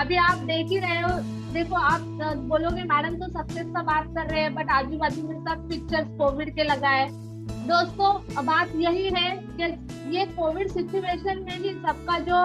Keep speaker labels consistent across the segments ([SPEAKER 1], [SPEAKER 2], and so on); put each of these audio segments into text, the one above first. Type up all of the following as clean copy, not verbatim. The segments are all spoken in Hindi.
[SPEAKER 1] अभी आप देख ही रहे हो। देखो आप बोलोगे मैडम तो सक्सेस का बात कर रहे हैं, बट आजू बाजू में सब पिक्चर्स कोविड के लगा है। दोस्तों बात यही है कि ये कोविड सिचुएशन में ही सबका जो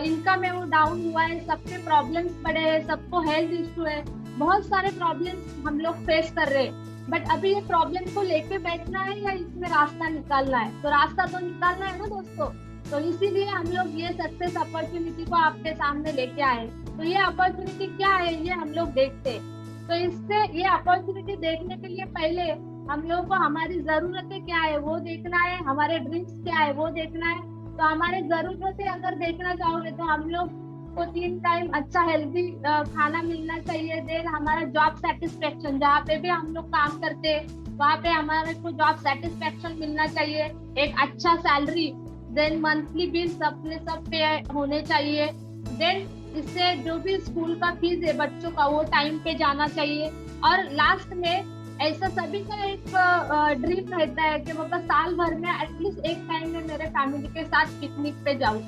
[SPEAKER 1] इनकम है वो डाउन हुआ है, सबके प्रॉब्लम्स बढ़े हैं, सबको हेल्थ इशू है, बहुत सारे प्रॉब्लम्स हम लोग फेस कर रहे हैं। बट अभी ये प्रॉब्लम को लेके बैठना है या इसमें रास्ता निकालना है? तो रास्ता तो निकालना है ना दोस्तों। तो इसीलिए हम लोग ये सक्सेस अपॉर्चुनिटी को आपके सामने लेके आए। तो ये अपॉर्चुनिटी क्या है ये हम लोग देखते हैं। तो इससे ये अपॉर्चुनिटी देखने के लिए पहले हम लोग को हमारी जरूरतें क्या है वो देखना है, हमारे ड्रीम्स क्या है वो देखना है। तो हमारे जरूरतें अगर देखना चाहोगे तो हम लोग को 3 टाइम अच्छा हेल्दी खाना मिलना चाहिए। देन हमारा जॉब सेटिस्फेक्शन, जहाँ पे भी हम लोग काम करते हैं वहाँ पे हमारे को जॉब सेटिस्फेक्शन मिलना चाहिए, एक अच्छा सैलरी, देन मंथली बिल्स अपने सब पे होने चाहिए। देन इससे जो भी स्कूल का फीस है बच्चों का वो टाइम पे जाना चाहिए। और लास्ट में ऐसा सभी का एक ड्रीम रहता है कि मतलब साल भर में एटलीस्ट एक टाइम में मेरे फैमिली के साथ पिकनिक पे जाऊं।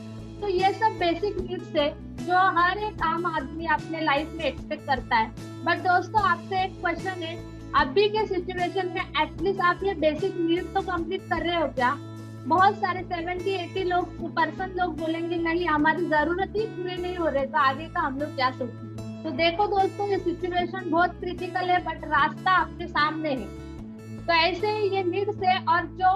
[SPEAKER 1] तो ये सब बेसिक नीड्स है जो हर एक आम आदमी अपने लाइफ में एक्सपेक्ट करता है। बट दोस्तों आपसे एक क्वेश्चन है, अभी के सिचुएशन में एटलीस्ट आप ये बेसिक नीड तो कंप्लीट कर रहे हो क्या? बहुत सारे 70-80 लोग बोलेंगे नहीं हमारी जरूरत ही पूरे नहीं हो रहे, तो आगे का हम लोग क्या सोचें? तो देखो दोस्तों ये सिचुएशन बहुत क्रिटिकल है, बट रास्ता आपके सामने है। तो ऐसे ही ये नीड्स है और जो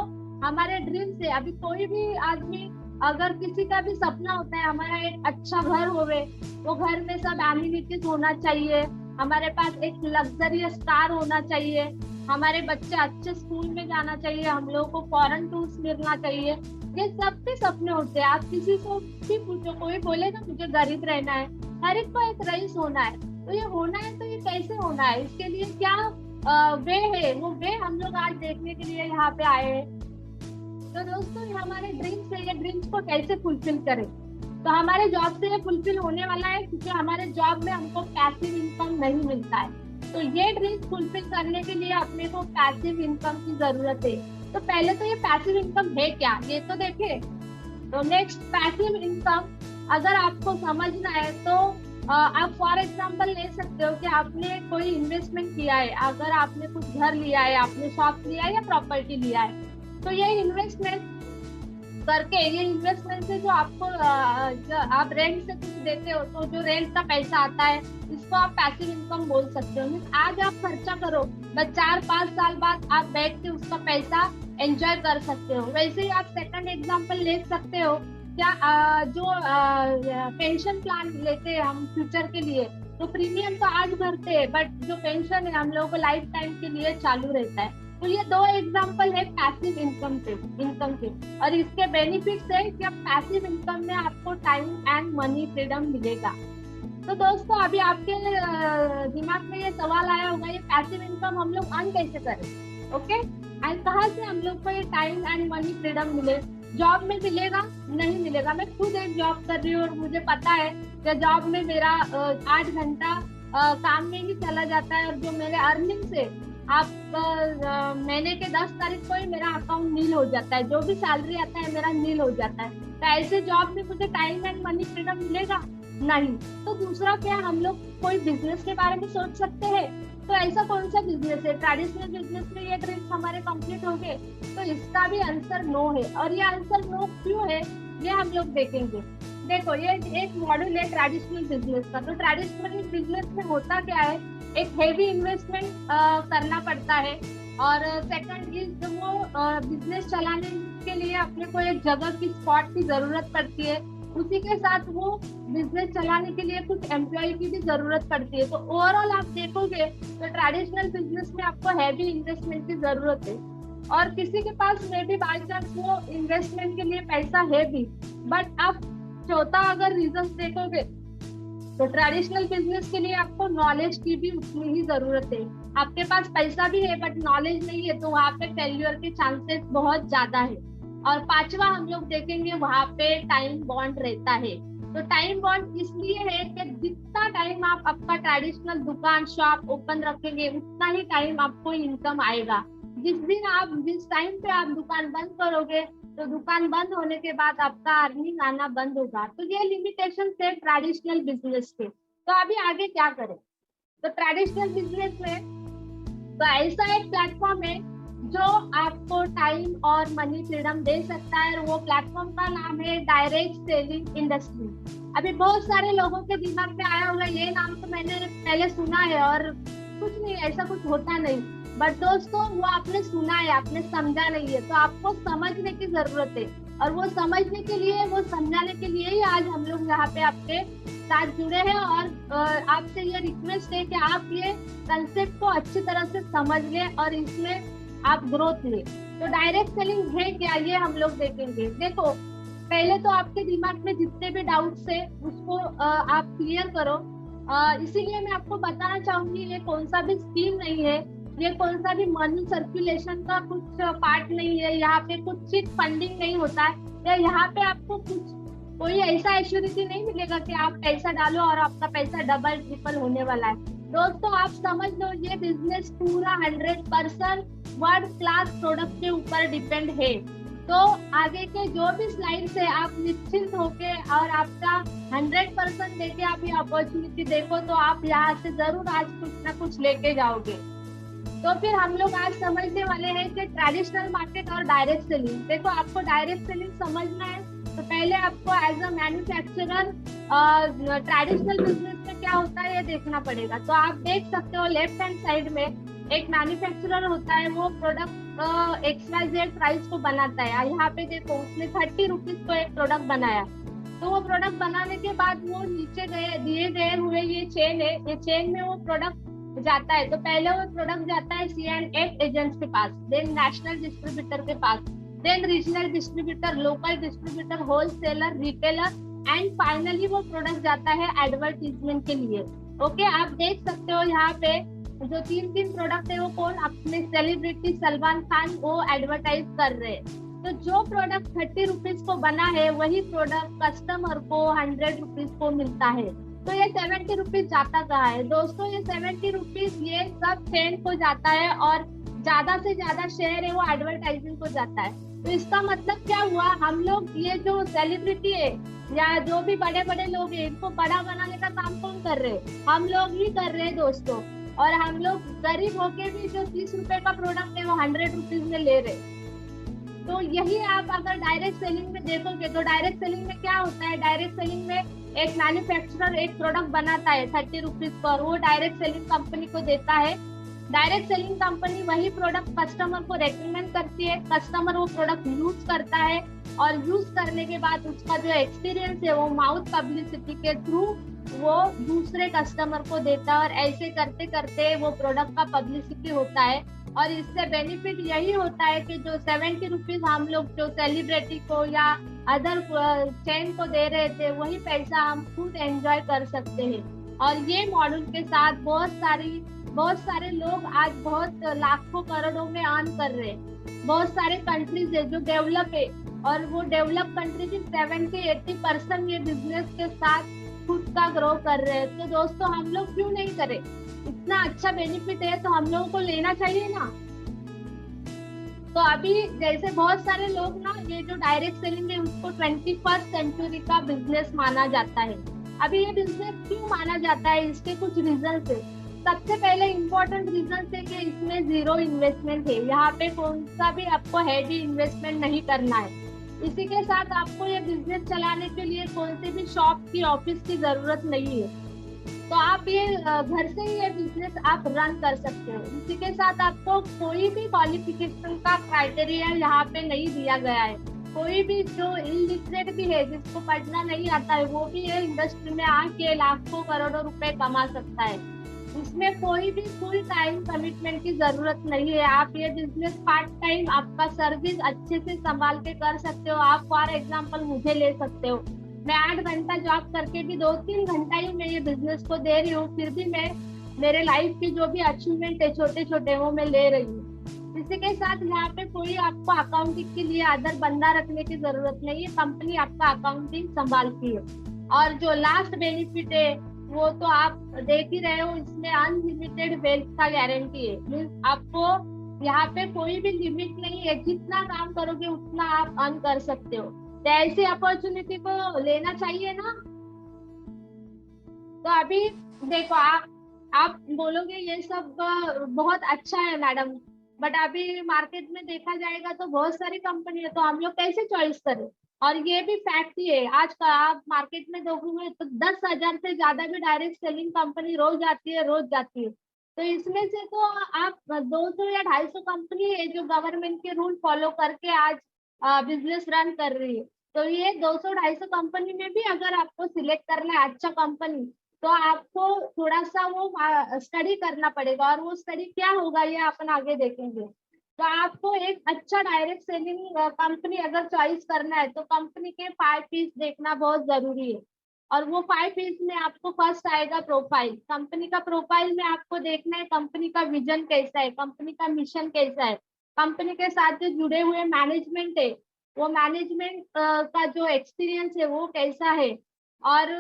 [SPEAKER 1] हमारे ड्रीम्स है। अभी कोई भी आदमी, अगर किसी का भी सपना होता है हमारा एक अच्छा घर होवे, वो घर में सब एमिनिटीज होना चाहिए, हमारे पास एक लग्जरियस कार होना चाहिए, हमारे बच्चे अच्छे स्कूल में जाना चाहिए, हम लोगों को फॉरेन टूर्स मिलना चाहिए। ये सबके सपने होते हैं। आप किसी को भी पूछो, कोई बोलेगा मुझे गरीब रहना है, हर एक को एक रईस होना है। तो ये होना है तो ये कैसे होना है, इसके लिए क्या वे है, वो वे हम लोग आज देखने के लिए यहाँ पे आए हैं। तो दोस्तों ये हमारे ड्रीम्स है, ये ड्रीम्स को कैसे फुलफिल करें? तो हमारे जॉब से ये फुलफिल होने वाला है, क्योंकि हमारे जॉब में हमको पैसिव इनकम नहीं मिलता है। तो ये ड्रीम्स फुलफिल करने के लिए अपने को पैसिव इनकम की जरूरत है। तो पहले तो ये पैसिव इनकम है क्या ये तो देखें। तो नेक्स्ट पैसिव इनकम अगर आपको समझना है तो आप फॉर एग्जांपल ले सकते हो कि आपने कोई इन्वेस्टमेंट किया है, अगर आपने कुछ घर लिया है, आपने शॉप लिया है या प्रॉपर्टी लिया है, तो ये इन्वेस्टमेंट करके, ये इन्वेस्टमेंट से जो आपको जो आप रेंट से कुछ देते हो तो जो रेंट का पैसा आता है इसको आप पैसिव इनकम बोल सकते हो। मीन्स आज आप खर्चा करो, बस 4-5 साल बाद आप बैठ के उसका पैसा एंजॉय कर सकते हो। वैसे ही आप सेकंड एग्जांपल ले सकते हो, क्या जो पेंशन प्लान लेते हैं हम फ्यूचर के लिए, तो प्रीमियम तो आज भरते हैं बट जो पेंशन है हम लोगों को लाइफ टाइम के लिए चालू रहता है। तो ये 2 एग्जांपल है पैसिव इनकम के। और इसके बेनिफिट्स है कि अब पैसिव इनकम में आपको टाइम एंड मनी फ्रीडम मिलेगा। तो दोस्तों अभी आपके दिमाग में ये सवाल आया होगा ये पैसिव इनकम हम लोग अर्न कैसे करें, ओके? एंड कहाँ से हम लोग को ये टाइम एंड मनी फ्रीडम मिले? जॉब में मिलेगा? नहीं मिलेगा। मैं खुद एक जॉब कर रही हूँ और मुझे पता है कि जॉब में मेरा 8 घंटा काम में ही चला जाता है, और जो मेरे अर्निंग से आप महीने के 10 तारीख को ही मेरा अकाउंट नील हो जाता है, जो भी सैलरी आता है मेरा नील हो जाता है। तो ऐसे जॉब में मुझे टाइम एंड मनी फ्रीडम मिलेगा? नहीं। तो दूसरा क्या, हम लोग कोई बिजनेस के बारे में सोच सकते हैं? तो ऐसा कौन सा बिजनेस है ट्रेडिशनल बिजनेस में ये ड्रीम्स हमारे कंप्लीट हो गए? तो इसका भी आंसर नो है। और ये आंसर नो क्यों है ये हम लोग देखेंगे। देखो ये एक मॉड्यूल है ट्रेडिशनल बिजनेस का। तो ट्रेडिशनल बिजनेस में होता क्या है, एक हेवी इन्वेस्टमेंट करना पड़ता है, और सेकंड इज वो बिजनेस चलाने के लिए अपने को एक जगह की स्पॉट की जरूरत पड़ती है, उसी के साथ वो बिजनेस चलाने के लिए कुछ एम्प्लॉय की भी जरूरत पड़ती है। तो ओवरऑल आप देखोगे तो ट्रेडिशनल बिजनेस में आपको हैवी इन्वेस्टमेंट की जरूरत है, और किसी के पास में भी बाई चांस वो इन्वेस्टमेंट के लिए पैसा है भी। बट आप चौथा अगर रीजन देखोगे तो ट्रेडिशनल बिजनेस के लिए आपको नॉलेज की भी उतनी ही जरूरत है। आपके पास पैसा भी है बट नॉलेज नहीं है, तो वहाँ पे फेल्यूर के चांसेस बहुत ज्यादा है। और पांचवा हम लोग देखेंगे वहाँ पे टाइम बॉन्ड रहता है। तो टाइम बॉन्ड इसलिए है कि जितना टाइम आप आपका ट्रेडिशनल दुकान शॉप ओपन रखेंगे उतना ही टाइम आपको इनकम आएगा। जिस टाइम पे आप दुकान बंद करोगे तो दुकान बंद होने के बाद आपका अर्निंग आना बंद होगा। तो ये लिमिटेशन है ट्रेडिशनल बिजनेस के। तो अभी आगे क्या करें? तो ट्रेडिशनल बिजनेस में तो ऐसा एक प्लेटफॉर्म है जो आपको टाइम और मनी फ्रीडम दे सकता है, और वो प्लेटफॉर्म का नाम है डायरेक्ट सेलिंग इंडस्ट्री। अभी बहुत सारे लोगों के दिमाग में आया होगा, ये नाम तो मैंने पहले सुना है और कुछ नहीं, ऐसा कुछ होता नहीं। बट दोस्तों, वो आपने सुना है, आपने समझा नहीं है, तो आपको समझने की जरूरत है। और वो समझने के लिए, वो समझाने के लिए ही आज हम लोग यहाँ पे आपके साथ जुड़े हैं। और आपसे ये रिक्वेस्ट है कि आप ये कंसेप्ट को अच्छी तरह से समझ लें और इसमें आप ग्रोथ लें। तो डायरेक्ट सेलिंग है क्या, ये हम लोग देखेंगे। देखो, पहले तो आपके दिमाग में जितने भी डाउट्स है उसको आप क्लियर करो। इसीलिए मैं आपको बताना चाहूंगी, ये कौन सा भी स्कीम नहीं है, ये कौन सा भी मनी सर्कुलेशन का कुछ पार्ट नहीं है, यहाँ पे कुछ चीट फंडिंग नहीं होता है, या यहाँ पे आपको कुछ कोई ऐसा एश्योरिटी नहीं मिलेगा कि आप पैसा डालो और आपका पैसा डबल ट्रिपल होने वाला है। दोस्तों, आप समझ लो, ये बिजनेस पूरा 100% वर्ल्ड क्लास प्रोडक्ट के ऊपर डिपेंड है। तो आगे के जो भी स्लाइड्स है, आप निश्चिंत होके और आपका 100% देके आप ये अपॉर्चुनिटी देखो, तो आप यहाँ से जरूर आज कुछ ना कुछ लेके जाओगे। तो फिर हम लोग आज समझने वाले हैं कि ट्रेडिशनल मार्केट और डायरेक्ट सेलिंग। देखो, आपको डायरेक्ट सेलिंग समझना है तो पहले आपको as a manufacturer traditional business में क्या होता है ये देखना पड़ेगा। तो आप देख सकते हो लेफ्ट हैंड साइड में एक मैन्युफैक्चरर होता है, वो प्रोडक्ट XYZ प्राइस को बनाता है। यहाँ पे देखो, उसने 30 रुपीज को एक प्रोडक्ट बनाया। तो वो प्रोडक्ट बनाने के बाद वो नीचे गए दिए गए हुए ये चेन है, ये चेन में वो प्रोडक्ट जाता है। तो पहले वो प्रोडक्ट जाता है C&F एजेंट्स के पास, देन नेशनल डिस्ट्रीब्यूटर के पास, then regional distributor, local distributor, wholesaler, retailer, and finally वो प्रोडक्ट जाता है एडवर्टीजमेंट के लिए। ओके, आप देख सकते हो यहाँ पे जो तीन प्रोडक्ट है वो कौन, अपने सेलिब्रिटी सलमान खान वो एडवर्टाइज कर रहे हैं। तो जो प्रोडक्ट 30 रुपीज को बना है वही प्रोडक्ट कस्टमर को 100 रुपीज को मिलता है। तो ये 70 रुपीज जाता कहाँ है दोस्तों? ये 70 रुपीज ये सब चेन को जाता है, और ज्यादा से ज्यादा शेयर है वो एडवर्टाइजिंग को जाता है। तो इसका मतलब क्या हुआ, हम लोग ये जो सेलिब्रिटी है या जो भी बड़े बड़े लोग हैं, इनको बड़ा बनाने का काम कौन कर रहे हैं? हम लोग ही कर रहे हैं दोस्तों। और हम लोग गरीब होके भी जो 30 रुपए का प्रोडक्ट है वो 100 रुपीज में ले रहे। तो यही आप अगर डायरेक्ट सेलिंग में देखोगे, तो डायरेक्ट सेलिंग में क्या होता है, डायरेक्ट सेलिंग में एक मैन्युफैक्चरर एक प्रोडक्ट बनाता है 30 रुपीज पर, वो डायरेक्ट सेलिंग कंपनी को देता है। डायरेक्ट सेलिंग कंपनी वही प्रोडक्ट कस्टमर को रेकमेंड करती है, कस्टमर वो प्रोडक्ट यूज करता है, और यूज करने के बाद उसका जो एक्सपीरियंस है वो माउथ पब्लिसिटी के थ्रू वो दूसरे कस्टमर को देता है। और ऐसे करते करते वो प्रोडक्ट का पब्लिसिटी होता है, और इससे बेनिफिट यही होता है कि जो 70 रुपीज हम लोग जो सेलिब्रिटी को या अदर चेन को दे रहे थे, वही पैसा हम खुद एंजॉय कर सकते हैं। और ये मॉडल के साथ बहुत सारे लोग आज बहुत लाखों करोड़ों में अर्न कर रहे हैं। बहुत सारे कंट्रीज है जो डेवलप है, और वो डेवलप कंट्री की 70-80% ये बिजनेस के साथ खुद का ग्रो कर रहे हैं। तो दोस्तों, हम लोग क्यों नहीं करें? इतना अच्छा बेनिफिट है तो हम लोगों को लेना चाहिए ना। तो अभी जैसे बहुत सारे लोग ना, ये जो डायरेक्ट सेलिंग है उसको 21st सेंचुरी का बिजनेस माना जाता है। अभी ये बिजनेस क्यों माना जाता है, इसके कुछ रीजन है। सबसे पहले इम्पोर्टेंट रीजन है कि इसमें जीरो इन्वेस्टमेंट है। यहाँ पे कौन सा भी आपको हैवी इन्वेस्टमेंट नहीं करना है। इसी के साथ आपको ये बिजनेस चलाने के लिए कौन सी भी शॉप की, ऑफिस की जरूरत नहीं है। तो आप ये घर से ही ये बिजनेस आप रन कर सकते हो। इसी के साथ आपको कोई भी क्वालिफिकेशन का क्राइटेरिया यहाँ पे नहीं दिया गया है। कोई भी जो इलिटरेट भी है, जिसको पढ़ना नहीं आता है, वो भी ये इंडस्ट्री में आके लाखों करोड़ों रुपए कमा सकता है। इसमें कोई भी फुल टाइम कमिटमेंट की जरूरत नहीं है। आप ये बिजनेस पार्ट टाइम आपका सर्विस अच्छे से संभाल के कर सकते हो। आप फॉर एग्जांपल मुझे ले सकते हो, मैं 8 घंटा जॉब करके भी 2-3 घंटा ही मैं ये बिजनेस को दे रही हूँ, फिर भी मैं मेरे लाइफ की जो भी अचीवमेंट है छोटे छोटे वो मैं ले रही हूँ। इसी के साथ यहाँ पे कोई आपको अकाउंटिंग के लिए अदर बंदा रखने की जरूरत नहीं है, कंपनी आपका अकाउंटिंग संभालती है। और जो लास्ट बेनिफिट है वो तो आप देख ही रहे हो, इसमें अनलिमिटेड वेल्थ का गारंटी है। मीन्स आपको यहाँ पे कोई भी लिमिट नहीं है, जितना काम करोगे उतना आप अर्न कर सकते हो। तो ऐसी अपॉर्चुनिटी को लेना चाहिए ना। तो अभी देखो आप बोलोगे ये सब बहुत अच्छा है मैडम, बट अभी मार्केट में देखा जाएगा तो बहुत सारी कंपनी है, तो हम लोग कैसे चॉइस करें। और ये भी फैक्ट ही है, आज का आप मार्केट में देखोगे तो 10,000 से ज्यादा भी डायरेक्ट सेलिंग कंपनी रोज आती है, रोज जाती है। तो इसमें से तो आप 200 या 250 कंपनी है जो गवर्नमेंट के रूल फॉलो करके आज बिजनेस रन कर रही है। तो ये 200-250 कंपनी में भी अगर आपको सिलेक्ट करना है अच्छा कंपनी, तो आपको थोड़ा सा वो स्टडी करना पड़ेगा, और वो स्टडी क्या होगा ये अपन आगे देखेंगे। तो आपको एक अच्छा डायरेक्ट सेलिंग कंपनी अगर चॉइस करना है, तो कंपनी के 5 पीस देखना बहुत जरूरी है। और वो 5 पीस में आपको फर्स्ट आएगा प्रोफाइल। कंपनी का प्रोफाइल में आपको देखना है कंपनी का विजन कैसा है, कंपनी का मिशन कैसा है, कंपनी के साथ जो जुड़े हुए मैनेजमेंट है, वो मैनेजमेंट का जो एक्सपीरियंस है वो कैसा है। और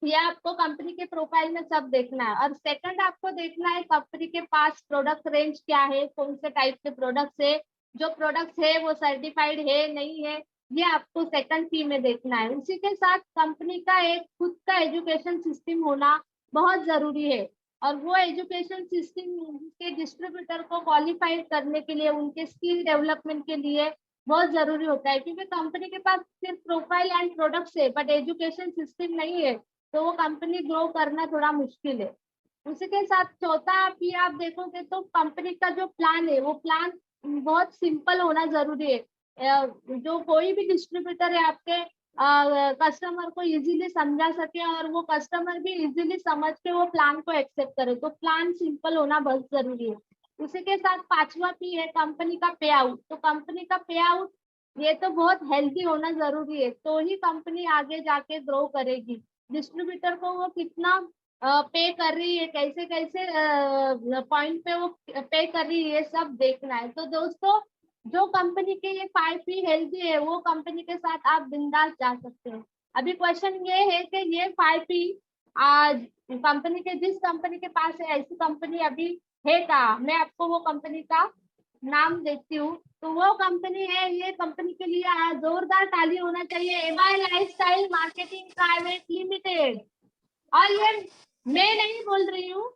[SPEAKER 1] ये आपको कंपनी के प्रोफाइल में सब देखना है। और सेकंड आपको देखना है कंपनी के पास प्रोडक्ट रेंज क्या है, कौन से टाइप के प्रोडक्ट्स है, जो प्रोडक्ट्स है वो सर्टिफाइड है नहीं है, ये आपको सेकंड पी में देखना है। उसी के साथ कंपनी का एक खुद का एजुकेशन सिस्टम होना बहुत जरूरी है। और वो एजुकेशन सिस्टम के डिस्ट्रीब्यूटर को क्वालिफाइड करने के लिए, उनके स्किल डेवलपमेंट के लिए बहुत जरूरी होता है, क्योंकि कंपनी के पास सिर्फ प्रोफाइल एंड प्रोडक्ट्स है बट एजुकेशन सिस्टम नहीं है, तो वो कंपनी ग्रो करना थोड़ा मुश्किल है। उसी के साथ चौथा आप ये आप देखोगे तो कंपनी का जो प्लान है वो प्लान बहुत सिंपल होना जरूरी है। जो कोई भी डिस्ट्रीब्यूटर है आपके कस्टमर को इजीली समझा सके, और वो कस्टमर भी इजीली समझ के वो प्लान को एक्सेप्ट करे, तो प्लान सिंपल होना बहुत जरूरी है। उसी के साथ पांचवा पी है कंपनी का पे आउट। तो कंपनी का पे आउट ये तो बहुत हेल्थी होना जरूरी है, तो ही कंपनी आगे जाके ग्रो करेगी। डिस्ट्रीब्यूटर को वो कितना पे कर रही है, कैसे कैसे पॉइंट पे वो पे कर रही है, ये सब देखना है। तो दोस्तों, जो कंपनी के ये 5 पी हेल्थी है, वो कंपनी के साथ आप बिंदास जा सकते हैं। अभी क्वेश्चन ये है कि ये 5 पी आज कंपनी के, जिस कंपनी के पास है, ऐसी कंपनी अभी है का, मैं आपको वो कंपनी का नाम देती हूँ। तो वो कंपनी है, ये कंपनी के लिए जोरदार ताली होना चाहिए, MI lifestyle marketing private limited. और ये मैं नहीं बोल रही हूँ,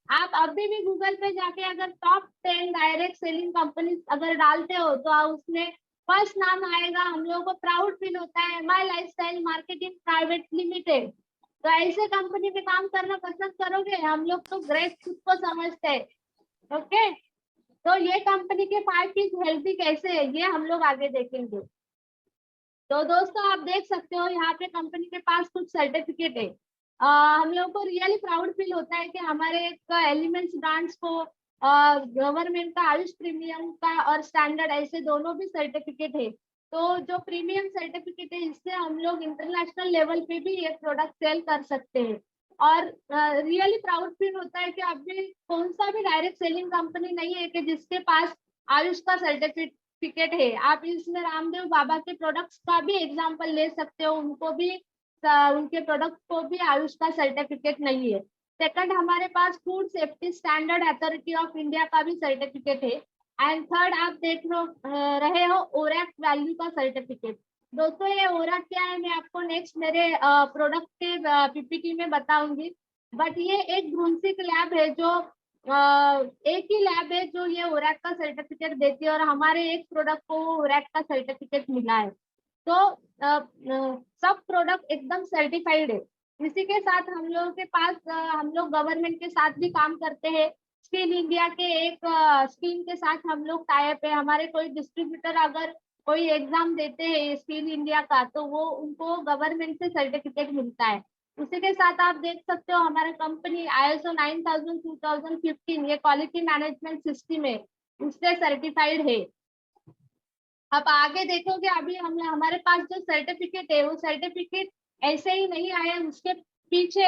[SPEAKER 1] आप अभी भी गूगल पे जाके अगर टॉप 10 डायरेक्ट सेलिंग कंपनी अगर डालते हो, तो उसमें फर्स्ट नाम आएगा। हम लोगों को प्राउड फील होता है, MI lifestyle marketing private limited. तो ऐसे कंपनी में काम करना पसंद करोगे? हम लोग तो ग्रेट खुद को समझते हैं। ओके, तो ये कंपनी के 5 पीस हेल्थी कैसे है, ये हम लोग आगे देखेंगे। तो दोस्तों, आप देख सकते हो यहाँ पे कंपनी के पास कुछ सर्टिफिकेट है। हम लोग को रियली प्राउड फील होता है कि हमारे एक एलिमेंट्स ब्रांड्स को गवर्नमेंट का आयुष प्रीमियम का और स्टैंडर्ड ऐसे दोनों भी सर्टिफिकेट है। तो जो प्रीमियम सर्टिफिकेट है, इससे हम लोग इंटरनेशनल लेवल पे भी ये प्रोडक्ट सेल कर सकते हैं। और रियली प्राउड फील होता है कि अभी कौन सा भी डायरेक्ट सेलिंग कंपनी नहीं है कि जिसके पास आयुष का सर्टिफिकेट है। आप इसमें रामदेव बाबा के प्रोडक्ट्स का भी एग्जांपल ले सकते हो, उनको भी उनके प्रोडक्ट को भी आयुष का सर्टिफिकेट नहीं है। सेकंड, हमारे पास food safety standard authority of India का भी सर्टिफिकेट है। एंड थर्ड, आप देख रहे हो ओरैक वैल्यू का सर्टिफिकेट। दोस्तों, ये ओरैक क्या है मैं आपको नेक्स्ट मेरे प्रोडक्ट के पीपीटी में बताऊंगी। बट ये एक ब्रूंसिक लैब है, जो एक ही लैब है जो ये ओरैक का सर्टिफिकेट देती है, और हमारे एक प्रोडक्ट को ओरैक का सर्टिफिकेट मिला है। तो सब प्रोडक्ट एकदम सर्टिफाइड है। इसी के साथ हम लोगों के पास हम लोग गवर्नमेंट के साथ भी काम करते हैं। स्किल इंडिया के एक स्कीम के साथ हम लोग टाई अप है। हमारे कोई डिस्ट्रीब्यूटर अगर कोई एग्जाम देते हैं स्किल इंडिया का, तो वो उनको गवर्नमेंट से सर्टिफिकेट मिलता है। उसी के साथ आप देख सकते हो हमारा कंपनी ISO 9000 2015 ये क्वालिटी मैनेजमेंट सिस्टम है, उससे सर्टिफाइड है। अब आगे देखोगे, अभी हम हमारे पास जो सर्टिफिकेट है वो सर्टिफिकेट ऐसे ही नहीं आया, उसके पीछे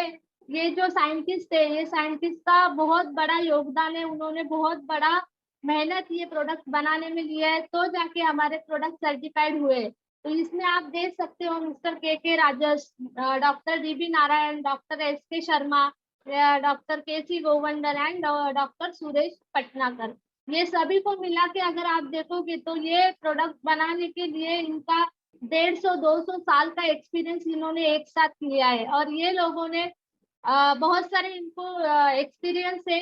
[SPEAKER 1] ये जो साइंटिस्ट है, ये साइंटिस्ट का बहुत बड़ा योगदान है। उन्होंने बहुत बड़ा मेहनत ये प्रोडक्ट बनाने में लिया है, तो जाके हमारे प्रोडक्ट सर्टिफाइड हुए। तो इसमें आप देख सकते हो mister K Rajesh, doctor DB Narayan, doctor SK Sharma, doctor KC Gounder and doctor Suresh Patnakar, ये सभी को मिला के अगर आप देखोगे तो ये प्रोडक्ट बनाने के लिए इनका 150-200 साल का एक्सपीरियंस इन्होंने एक साथ लिया है। और ये लोगों ने बहुत सारे इनको एक्सपीरियंस है।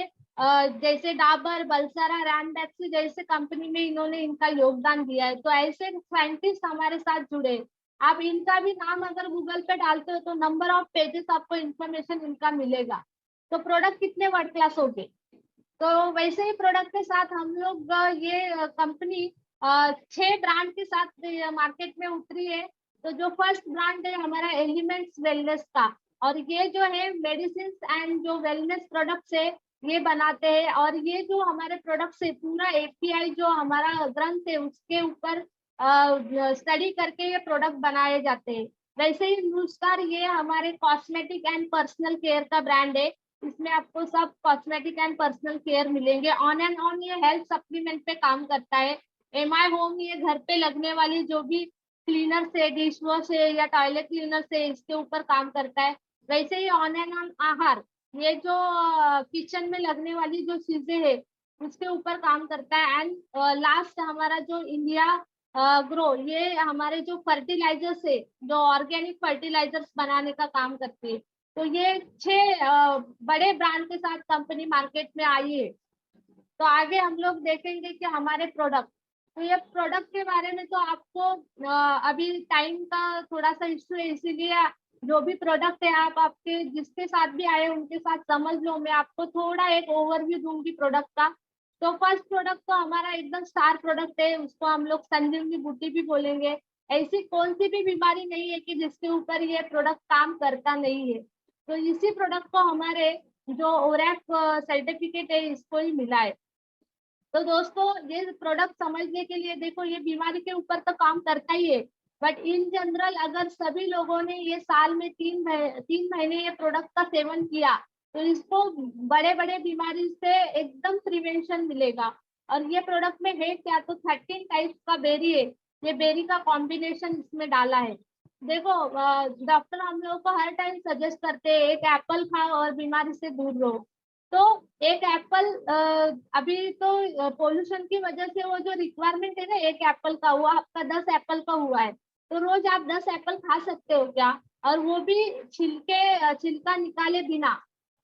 [SPEAKER 1] जैसे डाबर, बलसारा, रैनबैक्सी जैसे कंपनी में इन्होंने इनका योगदान दिया है। तो ऐसे साइंटिस्ट हमारे साथ जुड़े। आप इनका भी नाम अगर गूगल पे डालते हो तो नंबर ऑफ पेजेस आपको इंफॉर्मेशन इनका मिलेगा। तो प्रोडक्ट कितने वर्ल्ड क्लास हो गए। तो वैसे ही प्रोडक्ट के साथ हम लोग ये कंपनी 6 ब्रांड के साथ मार्केट में उतरी है। तो जो फर्स्ट ब्रांड है हमारा एलिमेंट्स वेलनेस का, और ये जो है मेडिसिन एंड जो वेलनेस प्रोडक्ट्स है ये बनाते हैं। और ये जो हमारे प्रोडक्ट्स है पूरा एपीआई जो हमारा ग्रंथ है उसके ऊपर स्टडी करके ये प्रोडक्ट बनाए जाते हैं। वैसे ही ब्लू स्टार ये हमारे कॉस्मेटिक एंड पर्सनल केयर का ब्रांड है। इसमें आपको सब कॉस्मेटिक एंड पर्सनल केयर मिलेंगे। ऑन एंड ऑन ये हेल्थ सप्लीमेंट पे काम करता है। एमआई होम ये घर पे लगने वाली जो भी क्लीनर से, डिश वॉश है या टॉयलेट क्लीनर से, इसके ऊपर काम करता है। वैसे ही ऑन एंड ऑन आहार ये जो किचन में लगने वाली जो चीजें है उसके ऊपर काम करता है। एंड लास्ट हमारा जो इंडिया ग्रो ये हमारे जो फर्टिलाइजर्स है, जो ऑर्गेनिक फर्टिलाइजर्स बनाने का काम करती है। तो ये 6 बड़े ब्रांड के साथ कंपनी मार्केट में आई है। तो आगे हम लोग देखेंगे कि हमारे प्रोडक्ट, तो ये प्रोडक्ट के बारे में तो आपको अभी टाइम का थोड़ा सा इश्यू है, इसीलिए जो भी प्रोडक्ट है आप आपके जिसके साथ भी आए उनके साथ समझ लो। मैं आपको थोड़ा एक ओवरव्यू दूंगी प्रोडक्ट का। तो फर्स्ट प्रोडक्ट तो हमारा एकदम स्टार प्रोडक्ट है, उसको हम लोग संजीवनी बूटी भी बोलेंगे। ऐसी कौन सी भी बीमारी नहीं है कि जिसके ऊपर ये प्रोडक्ट काम करता नहीं है। तो इसी प्रोडक्ट को हमारे जो ओरैक सर्टिफिकेट है इसको ही मिला है। तो दोस्तों ये प्रोडक्ट समझने के लिए देखो, ये बीमारी के ऊपर तो काम करता ही है, बट इन जनरल अगर सभी लोगों ने ये साल में 3 महीने ये प्रोडक्ट का सेवन किया तो इसको बड़े बड़े बीमारी से एकदम प्रिवेंशन मिलेगा। और ये प्रोडक्ट में है क्या, तो 13 टाइप्स का बेरी है। ये बेरी का कॉम्बिनेशन इसमें डाला है। देखो डॉक्टर हम लोगों को हर टाइम सजेस्ट करते हैं एक एप्पल खाओ और बीमारी से दूर रहो। तो एक एप्पल, अभी तो पोल्यूशन की वजह से वो जो रिक्वायरमेंट है ना एक एप्पल का, वो आपका 10 एप्पल का हुआ है। तो रोज आप 10 एप्पल खा सकते हो क्या, और वो भी छिलका निकाले बिना।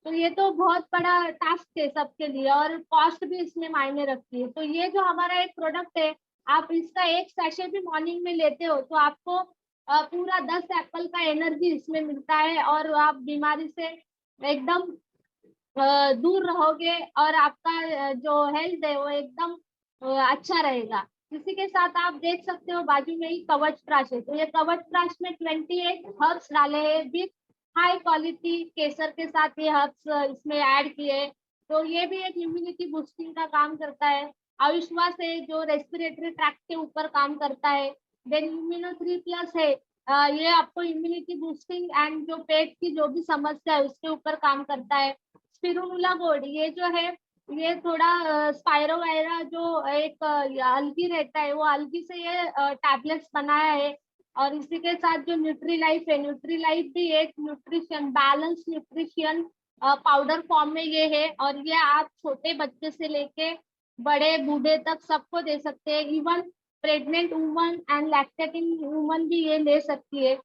[SPEAKER 1] तो ये तो बहुत बड़ा टास्क है सबके लिए, और कॉस्ट भी इसमें मायने रखती है। तो ये जो हमारा एक प्रोडक्ट है, आप इसका एक सैशे भी मॉर्निंग में लेते हो तो आपको पूरा 10 एप्पल का एनर्जी इसमें मिलता है, और आप बीमारी से एकदम दूर रहोगे, और आपका जो हेल्थ है वो एकदम अच्छा रहेगा। इसी के साथ आप देख सकते हो बाजू में ही कवच प्राश है। तो ये कवच प्राश में 28 हर्ब्स डाले हैं विथ हाई क्वालिटी केसर के साथ ये हर्ब्स इसमें ऐड किए। तो ये भी एक इम्यूनिटी बूस्टिंग का काम करता है। आयुष्वास है जो रेस्पिरेटरी ट्रैक्ट के ऊपर काम करता है। देन इम्यूनो 3+ है, ये आपको इम्यूनिटी बूस्टिंग एंड जो पेट की जो भी समस्या है उसके ऊपर काम करता है। स्पिरुलिना गोल्ड ये जो है ये थोड़ा स्पाइरोवायरा जो एक अलगी रहता है वो अलगी से ये टैबलेट्स बनाया है। और इसी के साथ जो न्यूट्री लाइफ है, न्यूट्री लाइफ भी एक nutrition balance nutrition powder form में ये है। और ये आप छोटे बच्चे से लेके बड़े बूढ़े तक सबको दे सकते हैं। Even pregnant woman and lactating woman भी ये ले सकती है।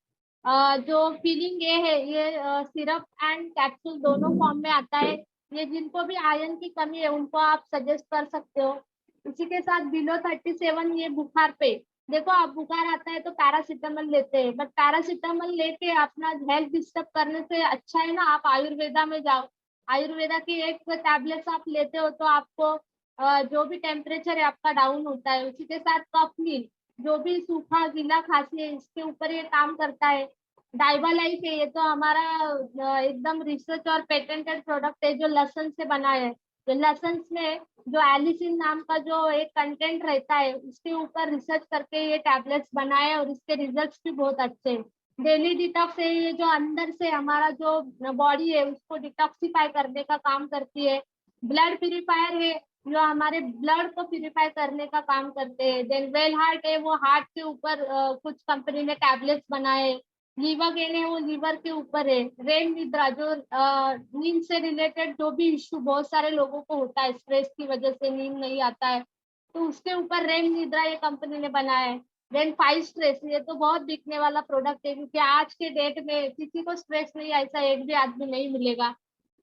[SPEAKER 1] जो फीलिंग ये है ये सिरप एंड कैप्सूल दोनों फॉर्म में आता है। ये जिनको भी आयरन की कमी है उनको आप सजेस्ट कर सकते हो। इसी के साथ बिलो 37 ये बुखार पे, देखो आप बुखार आता है तो पैरासीटामोल लेते हैं, बट पैरासीटामोल लेके अपना हेल्थ डिस्टर्ब करने से अच्छा है ना आप आयुर्वेदा में जाओ। आयुर्वेदा की एक टैबलेट्स आप लेते हो तो आपको जो भी टेम्परेचर है आपका डाउन होता है। उसी के साथ कफ नील जो भी सूखा गीला खांसी है इसके ऊपर ये काम करता है। डाइवा लाइफ है ये तो हमारा एकदम रिसर्च और पेटेंटेड प्रोडक्ट है जो लहसुन से बना है। तो लहसुन में जो एलिसिन नाम का जो एक कंटेंट रहता है उसके ऊपर रिसर्च करके ये टैबलेट्स बनाए हैं और इसके रिजल्ट्स भी बहुत अच्छे हैं। डेली डिटॉक्स है ये जो अंदर से हमारा जो बॉडी है उसको डिटॉक्सिफाई करने का काम करती है। ब्लड प्यूरिफायर है जो हमारे ब्लड को प्यूरिफाई करने का काम करते हैं। देन वेल हार्ट है वो हार्ट के ऊपर कुछ कंपनी ने टैबलेट्स बनाए। लीवागेन है वो लीवर के ऊपर है। रेम निद्रा जो नींद से रिलेटेड जो भी इश्यू बहुत सारे लोगों को होता है, स्ट्रेस की वजह से नींद नहीं आता है, तो उसके ऊपर रेम निद्रा ये कंपनी ने बनाया है। देन 5 स्ट्रेस, ये तो बहुत बिकने वाला प्रोडक्ट है, क्योंकि आज के डेट में किसी को स्ट्रेस नहीं, ऐसा एक भी आदमी नहीं मिलेगा।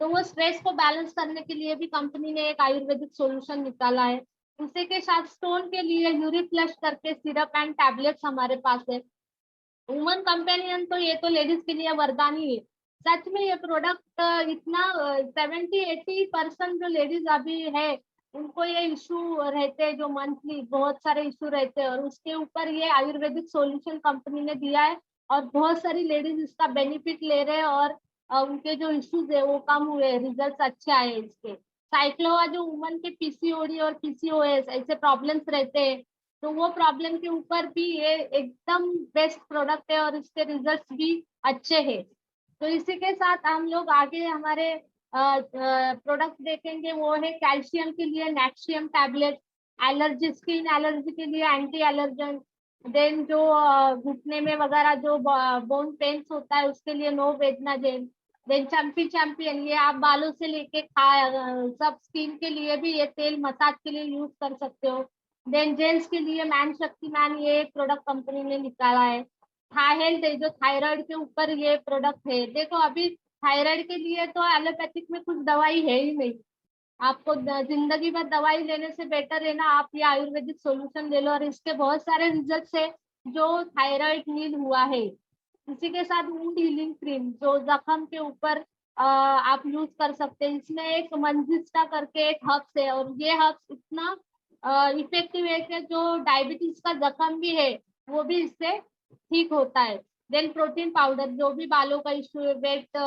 [SPEAKER 1] तो वो स्ट्रेस को बैलेंस करने के लिए भी कंपनी ने एक आयुर्वेदिक सॉल्यूशन निकाला है। उसी के साथ स्टोन के लिए यूरी फ्लश करके सिरप एंड टैबलेट्स हमारे पास है। वुमन कंपेनियन तो ये तो लेडीज के लिए वरदान ही है। सच में ये प्रोडक्ट इतना 70-80% जो लेडीज अभी है उनको ये इशू रहते हैं, जो मंथली बहुत सारे इशू रहते हैं, और उसके ऊपर ये आयुर्वेदिक सॉल्यूशन कंपनी ने दिया है। और बहुत सारी लेडीज इसका बेनिफिट ले रहे हैं, और उनके जो इश्यूज है वो कम हुए, रिजल्ट अच्छे आए इसके। साइक्लोवा जो वुमन के पीसीओडी और पीसीओएस ऐसे प्रॉब्लम्स रहते हैं, तो वो प्रॉब्लम के ऊपर भी ये एकदम बेस्ट प्रोडक्ट है, और इसके रिजल्ट्स भी अच्छे हैं। तो इसी के साथ हम लोग आगे हमारे प्रोडक्ट देखेंगे, वो है कैल्शियम के लिए नेक्शियम टैबलेट, एलर्जी स्किन एलर्जी के लिए एंटी एलर्जन, देन जो घुटने में वगैरह जो बोन पेन्स होता है उसके लिए नो वेदनाजेन, देन चैंपी चैंपियन, ये आप बालों से लेके सब स्किन के लिए भी ये तेल मसाज के लिए यूज कर सकते हो। देन जेंट्स के लिए मैन शक्तिमान, ये प्रोडक्ट कंपनी ने निकाला है। थाई हेल्थ है, जो थायराइड के ऊपर ये प्रोडक्ट है। देखो अभी थायराइड के लिए तो एलोपैथिक में कुछ दवाई है ही नहीं, आपको जिंदगी भर दवाई लेने से बेटर है ना आप ये आयुर्वेदिक सॉल्यूशन ले लो, और इसके बहुत सारे रिजल्ट है जो थायराइड हील हुआ है। इसी के साथ वुंड हीलिंग क्रीम जो जख्म के ऊपर आप यूज कर सकते हैं। इसमें एक मंजिस्टा करके एक हर्ब्स है, और ये हर्ब्स इतना इफेक्टिव है कि जो डायबिटीज का जख्म भी है वो भी इससे ठीक होता है। देन प्रोटीन पाउडर, जो भी बालों का इश्यू है, वेट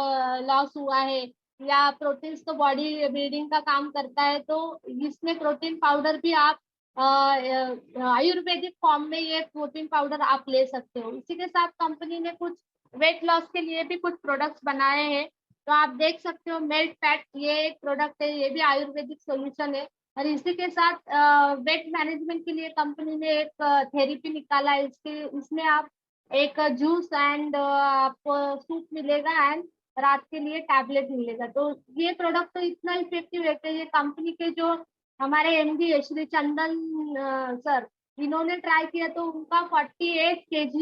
[SPEAKER 1] लॉस हुआ है, या प्रोटीन तो बॉडी बिल्डिंग का काम करता है, तो इसमें प्रोटीन पाउडर भी आप आयुर्वेदिक फॉर्म में ये प्रोटीन पाउडर आप ले सकते हो। इसी के साथ कंपनी ने कुछ वेट लॉस के लिए भी कुछ प्रोडक्ट्स बनाए हैं, तो आप देख सकते हो मेल्ट फैट, ये एक प्रोडक्ट है, ये भी आयुर्वेदिक सॉल्यूशन है। और इसी के साथ वेट मैनेजमेंट के लिए कंपनी ने एक थेरेपी निकाला है, इसके इसमें आप एक जूस एंड आपको सूप मिलेगा, एंड रात के लिए टैबलेट मिलेगा। तो ये प्रोडक्ट तो इतना इफेक्टिव है कि ये कंपनी के जो हमारे एमडी है श्री चंदन सर, इन्होंने ट्राई किया तो उनका 48 kg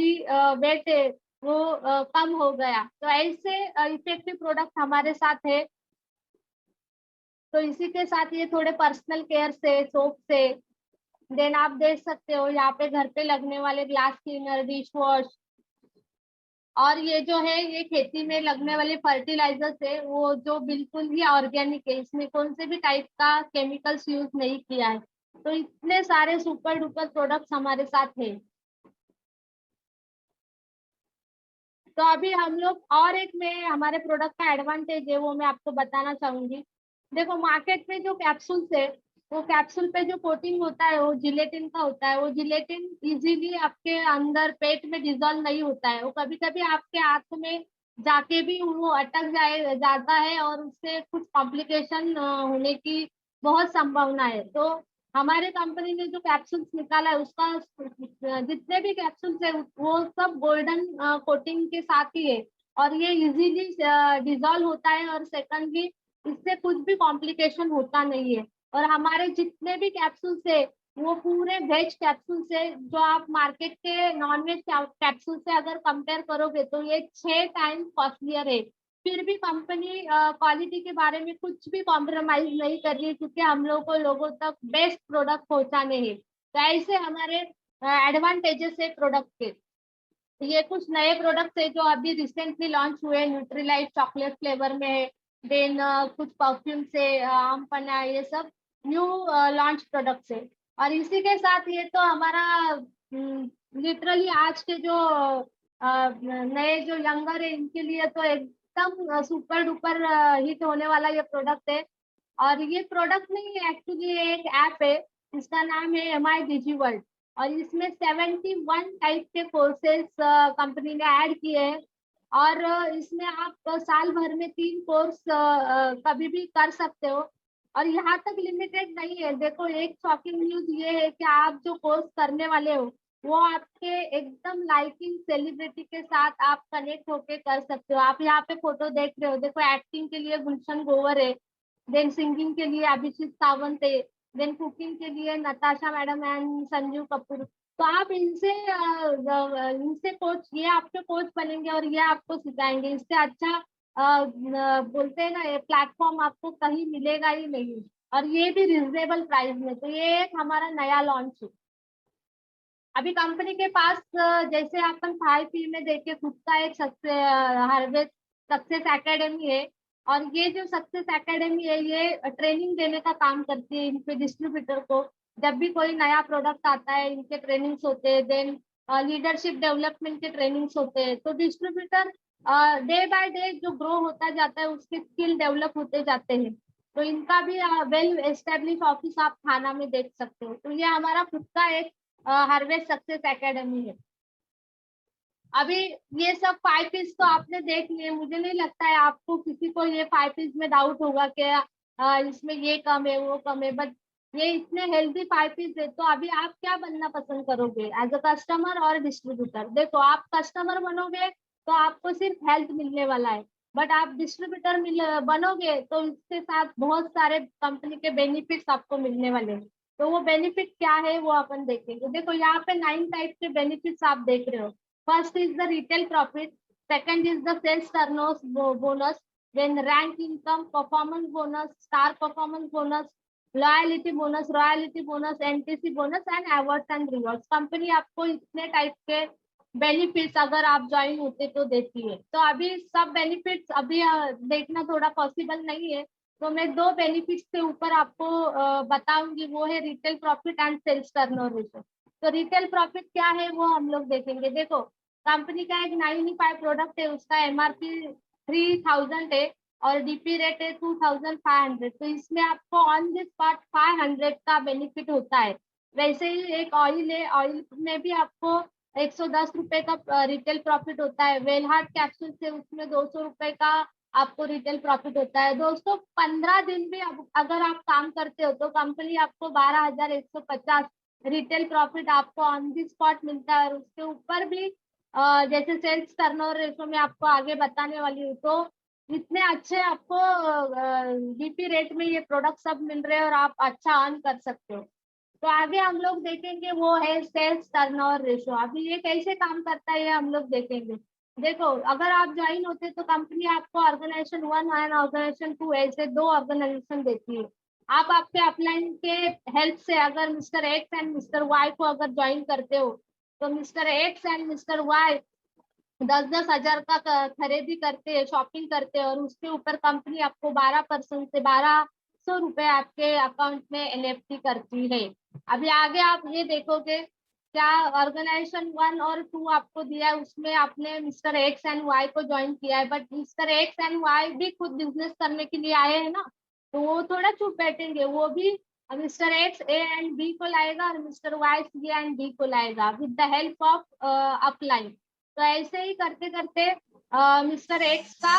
[SPEAKER 1] वेट है वो कम हो गया। तो ऐसे इफेक्टिव प्रोडक्ट हमारे साथ है। तो इसी के साथ ये थोड़े पर्सनल केयर से सोप से, देन आप देख सकते हो यहाँ पे घर पे लगने वाले ग्लास क्लीनर, डिश वॉश, और ये जो है ये खेती में लगने वाले फर्टिलाइजर्स है वो जो बिल्कुल ही ऑर्गेनिक है, इसमें कौन से भी टाइप का केमिकल्स यूज नहीं किया है। तो इतने सारे सुपर डुपर प्रोडक्ट्स हमारे साथ है। तो अभी हम लोग और एक में हमारे प्रोडक्ट का एडवांटेज है वो मैं आपको बताना चाहूंगी। देखो मार्केट में जो कैप्सूल्स है, वो कैप्सूल पे जो कोटिंग होता है वो जिलेटिन का होता है। वो जिलेटिन इजीली आपके अंदर पेट में डिजोल्व नहीं होता है, वो कभी कभी आपके हाथ में जाके भी वो अटक जाता है, और उससे कुछ कॉम्प्लिकेशन होने की बहुत संभावना है। तो हमारे कंपनी ने जो कैप्सूल्स निकाला है उसका जितने भी कैप्सूल्स है वो सब गोल्डन कोटिंग के साथ ही है, और ये इजीली डिजोल्व होता है, और सेकंडली इससे कुछ भी कॉम्प्लिकेशन होता नहीं है। और हमारे जितने भी कैप्सूल्स है वो पूरे वेज कैप्सूल्स है, जो आप मार्केट के नॉन वेज कैप्सूल से अगर कंपेयर करोगे तो ये 6 टाइम कॉस्टलियर है। फिर भी कंपनी क्वालिटी के बारे में कुछ भी कॉम्प्रोमाइज नहीं कर रही है, क्योंकि हम लोग को लोगों तक बेस्ट प्रोडक्ट पहुंचाने हैं। तो ऐसे हमारे एडवांटेजेस है प्रोडक्ट के। ये कुछ नए प्रोडक्ट्स है जो अभी रिसेंटली लॉन्च हुए, न्यूट्रीलाइट चॉकलेट फ्लेवर में है, देन कुछ परफ्यूम से आम पन्ना, ये सब न्यू लॉन्च प्रोडक्ट्स है। और इसी के साथ ये तो हमारा लिटरली आज के जो नए जो यंगर है इनके लिए तो एकदम सुपर डुपर हिट होने वाला ये प्रोडक्ट है। और ये प्रोडक्ट नहीं है, एक्चुअली एक ऐप है, इसका नाम है MI डिजी वर्ल्ड, और इसमें 71 टाइप के कोर्सेज कंपनी ने ऐड किए हैं। और इसमें आप साल भर में 3 कोर्स कभी भी कर सकते हो। और यहाँ तक लिमिटेड नहीं है, देखो एक शॉकिंग न्यूज ये है कि आप जो कोर्स करने वाले हो वो आपके एकदम लाइकिंग सेलिब्रिटी के साथ आप कनेक्ट होके कर सकते हो। आप यहाँ पे फोटो देख रहे हो, देखो एक्टिंग के लिए गुलशन ग्रोवर है, देन सिंगिंग के लिए अभिजीत सावंत है, देन कुकिंग के लिए नताशा मैडम एंड संजीव कपूर। तो आप इनसे इनसे कोच, ये आपके कोच बनेंगे और ये आपको सिखाएंगे। इससे अच्छा बोलते हैं ना, ये प्लेटफॉर्म आपको कहीं मिलेगा ही नहीं, और ये भी रिजनेबल प्राइस में। तो ये एक हमारा नया लॉन्च है। अभी कंपनी के पास जैसे अपन 5P में देखे, खुद का एक हार्वेस्ट सक्सेस एकेडमी है। और ये जो सक्सेस एकेडमी है, ये ट्रेनिंग देने का काम करती है इनके डिस्ट्रीब्यूटर को। जब भी कोई नया प्रोडक्ट आता है, इनके ट्रेनिंग्स होते हैं। देन लीडरशिप डेवलपमेंट के ट्रेनिंग्स होते हैं। तो डिस्ट्रीब्यूटर डे बाय डे जो ग्रो होता जाता है, उसके स्किल डेवलप होते जाते हैं। तो इनका भी वेल एस्टेब्लिश ऑफिस आप थाना में देख सकते हो। तो ये हमारा खुद का एक हार्वेस्ट सक्सेस एकेडमी है। अभी ये सब 5Ps तो आपने देख लिए। मुझे नहीं लगता है आपको किसी को ये 5Ps में डाउट होगा कि इसमें ये कम है वो कम है। बट ये इतने हेल्दी 5Ps है। तो अभी आप क्या बनना पसंद करोगे, एज अ कस्टमर और डिस्ट्रीब्यूटर? देखो, आप कस्टमर बनोगे तो आपको सिर्फ हेल्थ मिलने वाला है। बट आप डिस्ट्रीब्यूटर बनोगे तो इसके साथ बहुत सारे कंपनी के बेनिफिट्स आपको मिलने वाले हैं। तो वो बेनिफिट क्या है वो अपन देखेंगे। देखो, यहाँ पे 9 टाइप के बेनिफिट्स आप देख रहे हो। First is the retail profit, second is the sales turnover bonus, then rank income, performance bonus, star performance bonus, royalty bonus, NTC bonus and awards and rewards. Company आपको इतने टाइप के बेनिफिट्स अगर आप ज्वाइन होते तो देती है। तो अभी सब बेनिफिट्स अभी देखना थोड़ा पॉसिबल नहीं है। तो मैं दो बेनिफिट्स के ऊपर आपको बताऊंगी, वो है retail profit and sales turnover ratio. तो रिटेल प्रॉफिट क्या है वो हम लोग देखेंगे। देखो, कंपनी का एक 95 प्रोडक्ट है, उसका MRP 3000 है और DP रेट है 2500। तो इसमें आपको ऑन द स्पॉट 500 का बेनिफिट होता है। वैसे ही एक ऑयल है, ऑयल में भी आपको 110 रुपए का रिटेल प्रॉफिट होता है। वेलहार्ट कैप्सूल से उसमें 200 रुपए का आपको रिटेल प्रॉफिट होता है। दोस्तों, 15 दिन भी अगर आप काम करते हो तो कंपनी आपको 12,150 रिटेल प्रॉफिट आपको ऑन दी स्पॉट मिलता है। और उसके ऊपर भी जैसे सेल्स टर्नओवर रेशो में आपको आगे बताने वाली हूँ। तो इतने अच्छे आपको DP रेट में ये प्रोडक्ट सब मिल रहे हैं और आप अच्छा अर्न कर सकते हो। तो आगे हम लोग देखेंगे वो है सेल्स टर्नओवर रेशो। अभी ये कैसे काम करता है ये हम लोग देखेंगे। देखो, अगर आप ज्वाइन होते तो कंपनी आपको ऑर्गेनाइजेशन 1 एंड ऑर्गेनाइजेशन 2 ऐसे दो ऑर्गेनाइजेशन देती है। आप आपके अपलाइन के हेल्प से अगर mister X and mister Y को अगर ज्वाइन करते हो, तो mister X and mister Y 10-10 हजार का खरीदी करते हैं, शॉपिंग करते हैं। और उसके ऊपर कंपनी आपको 12% से 1200 रुपए आपके अकाउंट में NFT करती है। अभी आगे आप ये देखोगे, क्या ऑर्गेनाइजेशन 1 और 2 आपको दिया है, उसमें आपने मिस्टर एक्स एंड वाई को ज्वाइन किया है। But mister X and Y भी खुद बिजनेस करने के लिए आए हैं ना, तो वो थोड़ा चुप बैठेंगे। वो भी mister X A and B को लाएगा और mister Y C and D को लाएगा with the help of upline. तो ऐसे ही करते करते मिस्टर एक्स का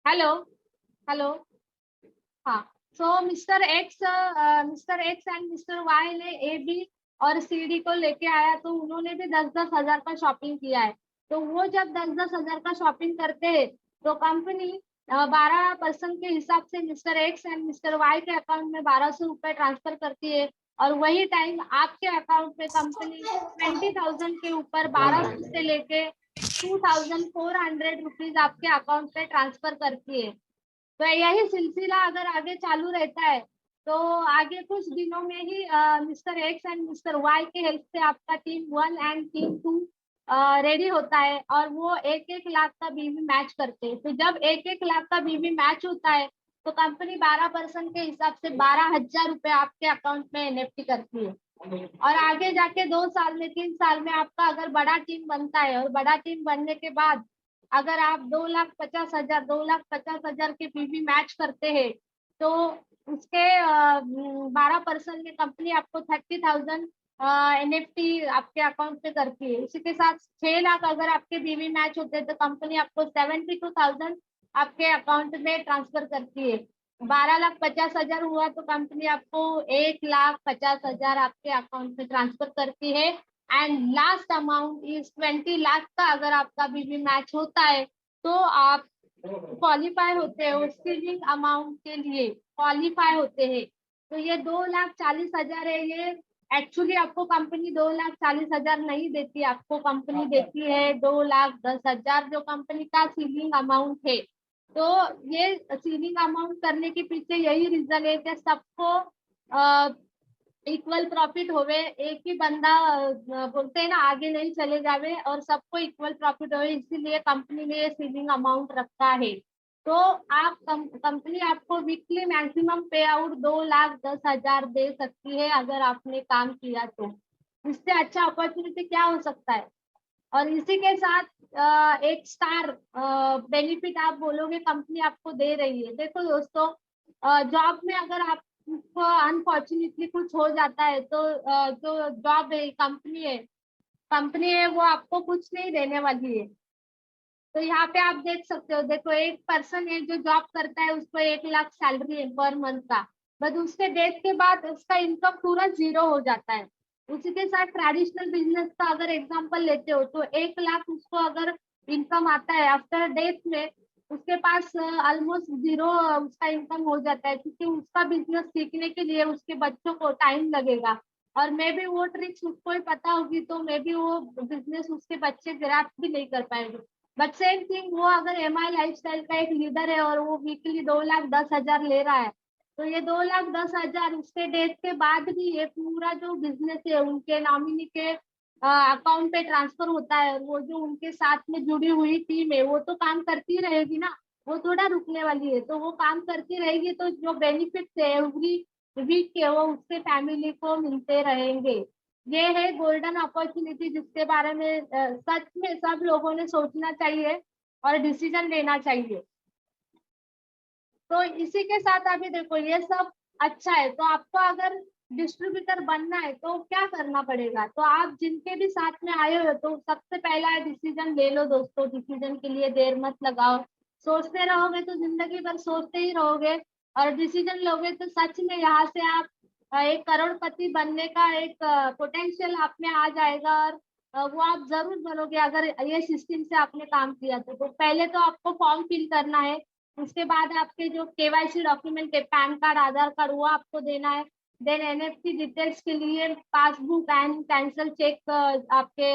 [SPEAKER 1] हेलो हेलो हाँ। So mister X and mister Y ने AB और CD को लेके आया, तो उन्होंने भी 10-10 हजार का शॉपिंग किया है। तो वो जब 10-10 हजार का शॉपिंग करते हैं, तो कंपनी 12% के हिसाब से mister X and mister Y के अकाउंट में 1200 रुपए ट्रांसफर करती है। और वही टाइम आपके अकाउंट में कंपनी 20,000 के ऊपर 1200 से लेके 2,400 रुपीज आपके अकाउंट पे ट्रांसफर करती है। तो यही सिलसिला अगर आगे चालू रहता है, तो आगे कुछ दिनों में ही mister X and mister Y के हेल्प से आपका टीम 1 एंड टीम 2 रेडी होता है। और वो 1-1 लाख का BV मैच करते हैं। तो जब 1-1 लाख का BV मैच होता है, तो कंपनी 12% के हिसाब से 12,000 रुपए आपके अकाउंट में NFT करती है। और आगे जाके 2 साल में 3 साल में आपका अगर बड़ा टीम बनता है, और बड़ा टीम बनने के बाद अगर आप 2,50,000 के PV मैच करते हैं, तो उसके 12% में कंपनी आपको 30,000 NFT आपके अकाउंट पे करती है। इसी के साथ 6 लाख अगर आपके BV मैच होते हैं, तो कंपनी आपको 72,000 आपके अकाउंट में ट्रांसफर करती है। 12,50,000 हुआ तो कंपनी आपको 1,50,000 आपके अकाउंट में ट्रांसफर करती है। And last amount is 20 lakh का अगर आपका BV मैच होता है, तो आप क्वालिफाई होते हो सीलिंग अमाउंट के लिए, क्वालिफाई होते हैं। तो ये 2,40,000 है। ये एक्चुअली आपको कंपनी 2,40,000 नहीं देती, आपको कंपनी देती है 2,10,000 जो कंपनी का सीलिंग अमाउंट है। तो ये सीलिंग अमाउंट करने के पीछे यही रीजन है कि सबको इक्वल प्रॉफिट होवे। एक ही बंदा बोलते हैं ना आगे नहीं चले जावे, और सबको इक्वल प्रॉफिट होवे, इसीलिए कंपनी ने ये सीलिंग अमाउंट रखा है। तो आप कंपनी आपको वीकली मैक्सिमम पे आउट 2,10,000 दे सकती है अगर आपने काम किया तो। इससे अच्छा अपॉर्चुनिटी क्या हो सकता है। और इसी के साथ एक स्टार बेनिफिट आप बोलोगे कंपनी आपको दे रही है। देखो दोस्तों, जॉब में अगर आपको अनफॉर्चुनेटली कुछ हो जाता है तो जो जॉब है, कंपनी है वो आपको कुछ नहीं देने वाली है। तो यहाँ पे आप देख सकते हो, देखो एक पर्सन है जो जॉब करता है, उसको 1 लाख सैलरी है पर मंथ का, बट उसके डेथ के बाद उसका इनकम पूरा जीरो हो जाता है। उसी के साथ ट्रेडिशनल बिजनेस का अगर एग्जांपल लेते हो तो 1 लाख उसको अगर इनकम आता है आफ्टर डेथ में, उसके पास ऑलमोस्ट जीरो उसका इनकम हो जाता है, क्योंकि उसका बिजनेस सीखने के लिए उसके बच्चों को टाइम लगेगा। और मे भी वो ट्रिक्स उसको ही पता होगी, तो मे भी वो बिजनेस उसके बच्चे ग्रैस्प भी नहीं कर पाएंगे। बट सेम थिंग, वो अगर MI लाइफस्टाइल का एक लीडर है और वो वीकली 2,10,000 ले रहा है, तो ये 2,10,000 उसके डेथ के बाद भी ये पूरा जो बिजनेस है उनके नॉमिनी के अकाउंट पे ट्रांसफर होता है। और वो जो उनके साथ में जुड़ी हुई टीम है वो तो काम करती रहेगी ना, वो थोड़ा रुकने वाली है, तो वो काम करती रहेगी, तो जो बेनिफिट है एवरी वीक के वो उसके फैमिली को मिलते रहेंगे। ये है गोल्डन अपॉर्चुनिटी, जिसके बारे में सच में सब लोगों ने सोचना चाहिए और डिसीजन लेना चाहिए। तो इसी के साथ अभी देखो ये सब अच्छा है, तो आपको अगर डिस्ट्रीब्यूटर बनना है तो क्या करना पड़ेगा। तो आप जिनके भी साथ में आए हो तो सबसे पहला डिसीजन ले लो दोस्तों। डिसीजन के लिए देर मत लगाओ। सोचते रहोगे तो जिंदगी भर सोचते ही रहोगे, और डिसीजन लोगे तो सच में यहाँ से आप एक करोड़पति बनने का एक पोटेंशियल आप में आ जाएगा। और वो आप जरूर बनोगे अगर ये सिस्टम से आपने काम किया तो पहले तो आपको फॉर्म फिल करना है। उसके बाद आपके जो KYC डॉक्यूमेंट है, पैन कार्ड, आधार कार्ड, वो आपको देना है। देन NFT डिटेल्स के लिए पासबुक एंड कैंसल चेक आपके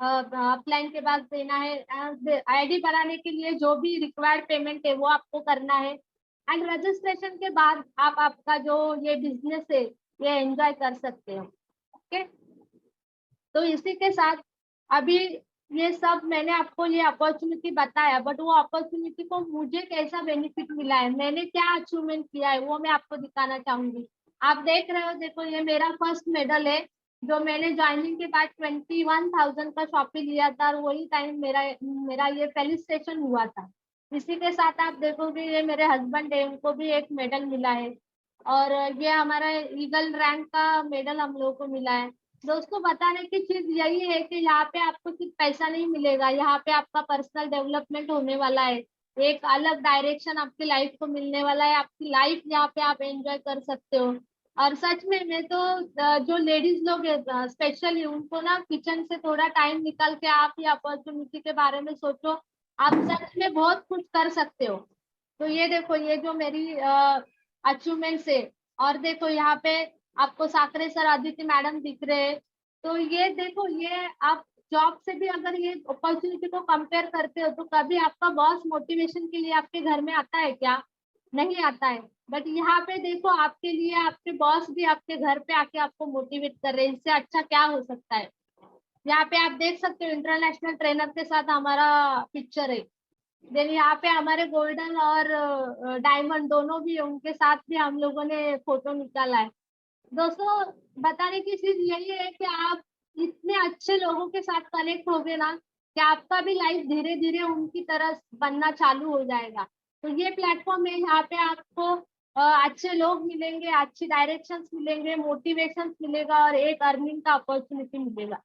[SPEAKER 1] अपलाइन के बाद देना है। ID बनाने के लिए जो भी रिक्वायर्ड पेमेंट है वो आपको करना है। एंड रजिस्ट्रेशन के बाद आप आपका जो ये बिजनेस है ये एंजॉय कर सकते हो। ओके, तो इसी के साथ अभी ये सब मैंने आपको ये अपॉर्चुनिटी बताया, बट वो अपॉर्चुनिटी को मुझे कैसा बेनिफिट मिला है, मैंने क्या अचीवमेंट किया है, वो मैं आपको दिखाना चाहूंगी। आप देख रहे हो, देखो ये मेरा फर्स्ट मेडल है, जो मैंने ज्वाइनिंग के बाद 21,000 का शॉपिंग लिया था, और वही टाइम मेरा मेरा ये फेलिसिटेशन हुआ था। इसी के साथ आप देखोगे ये मेरे हस्बैंड है, उनको भी एक मेडल मिला है। और ये हमारा ईगल रैंक का मेडल हम लोगों को मिला है। दोस्तों, बताने की चीज यही है कि यहाँ पे आपको सिर्फ पैसा नहीं मिलेगा, यहाँ पे आपका पर्सनल डेवलपमेंट होने वाला है। एक अलग डायरेक्शन आपकी लाइफ को मिलने वाला है, आपकी लाइफ यहाँ पे आप एंजॉय कर सकते हो। और सच में मैं तो जो लेडीज लोग है स्पेशली, उनको ना किचन से थोड़ा टाइम निकाल के आप ये अपॉर्चुनिटी के बारे में सोचो। आप सच में बहुत कुछ कर सकते हो। तो ये देखो, ये जो मेरी अचीवमेंट्स है। और देखो यहाँ पे आपको साकरे सर, आदित्य मैडम दिख रहे हैं। तो ये देखो, ये आप जॉब से भी अगर ये अपॉर्चुनिटी को कंपेयर करते हो तो कभी आपका बॉस मोटिवेशन के लिए आपके घर में आता है क्या? नहीं आता है। बट यहाँ पे देखो, आपके लिए आपके बॉस भी आपके घर पे आके आपको मोटिवेट कर रहे हैं, इससे अच्छा क्या हो सकता है। यहाँ पे आप देख सकते हो इंटरनेशनल ट्रेनर के साथ हमारा पिक्चर है। देन यहाँ पे हमारे गोल्डन और डायमंड दोनों भी है, उनके साथ भी हम लोगों ने फोटो निकाला है। दोस्तों, बताने की चीज यही है कि आप इतने अच्छे लोगों के साथ कनेक्ट होगे ना, कि आपका भी लाइफ धीरे धीरे उनकी तरह बनना चालू हो जाएगा। तो ये प्लेटफॉर्म है, यहाँ पे आपको अच्छे लोग मिलेंगे, अच्छी डायरेक्शंस मिलेंगे, मोटिवेशन मिलेगा, और एक अर्निंग का अपॉर्चुनिटी मिलेगा।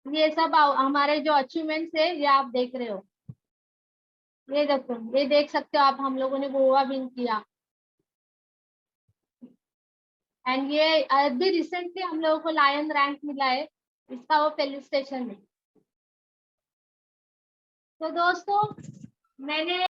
[SPEAKER 1] ये सब हमारे जो अचीवमेंट्स है ये आप देख रहे हो। ये देखो, ये देख सकते हो आप, हम लोगों ने गोवा विन किया। एंड ये अभी रिसेंटली हम लोगों को लायन रैंक मिला है, इसका वो फेलिसिटेशन है। तो दोस्तों, मैंने